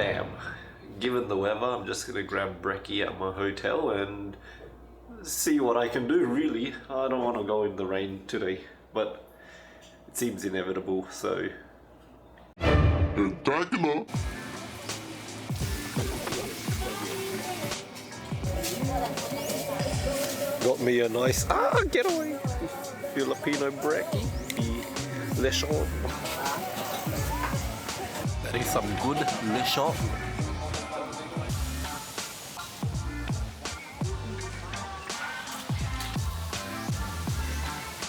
damn, given the weather, I'm just gonna grab Brekky at my hotel and see what I can do, really. I don't want to go in the rain today, but it seems inevitable, so... Spectacular! Got me a nice... get away! Filipino Brekky. Lechon. That is some good lechon.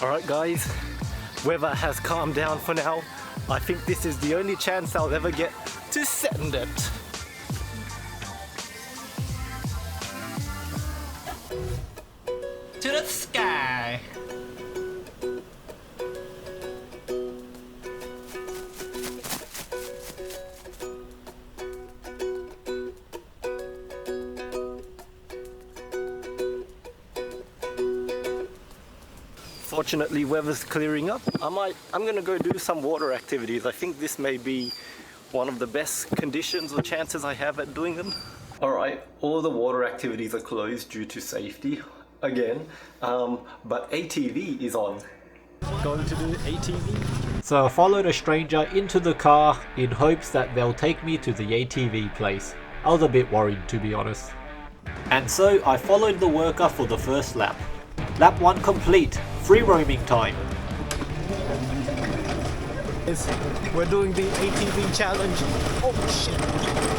Alright guys, weather has calmed down for now. I think this is the only chance I'll ever get to send it. To the sky! Fortunately, weather's clearing up. I'm gonna go do some water activities. I think this may be one of the best conditions or chances I have at doing them. Alright, all the water activities are closed due to safety, again, but ATV is on. Going to do ATV. So I followed a stranger into the car in hopes that they'll take me to the ATV place. I was a bit worried, to be honest. And so I followed the worker for the first lap. Lap 1 complete. Free roaming time. We're doing the ATV challenge. Oh shit.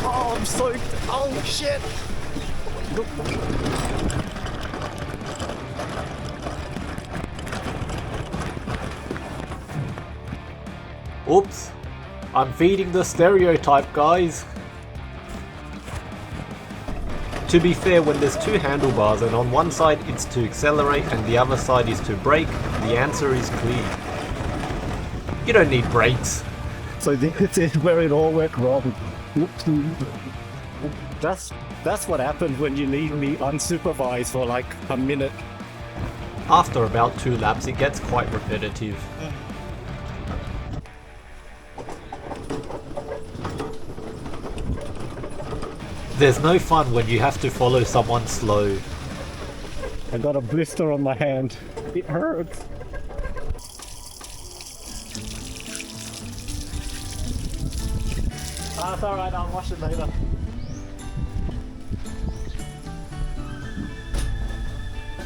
Oh, I'm soaked. Oh shit. Oops. I'm feeding the stereotype, guys. To be fair, when there's two handlebars and on one side it's to accelerate and the other side is to brake, the answer is clear. You don't need brakes. So this is where it all went wrong. That's what happened when you leave me unsupervised for like a minute. After about 2 laps it gets quite repetitive. There's no fun when you have to follow someone slow. I got a blister on my hand. It hurts. It's alright, I'll wash it later.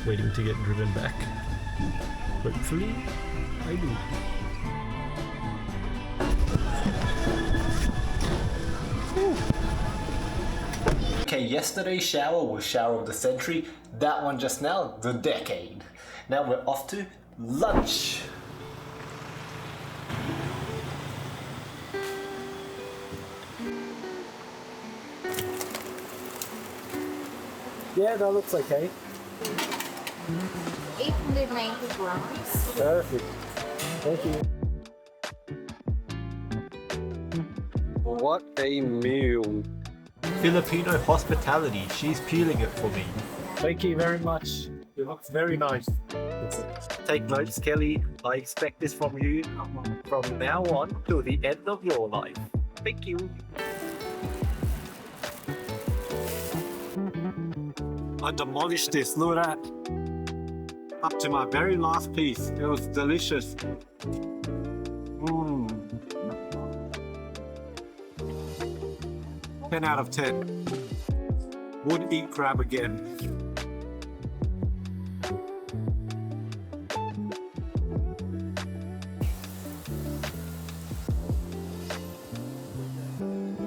Waiting to get driven back. Hopefully, I do. Okay, yesterday's shower was shower of the century. That one just now, the decade. Now we're off to lunch. Yeah, that looks okay. 890 grams. Perfect. Thank you. What a meal. Filipino hospitality, she's peeling it for me. Thank you very much. It looks very nice. Take notes, Kelly. I expect this from you from now on till the end of your life. Thank you. I demolished this, look at that. Up to my very last piece. It was delicious. 10 out of 10. Would eat crab again.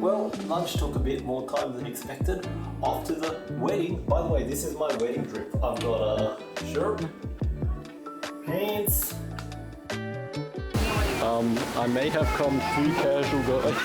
Well, lunch took a bit more time than expected. After the wedding, by the way, this is my wedding drip. I've got a shirt, pants. I may have come too casual, guys.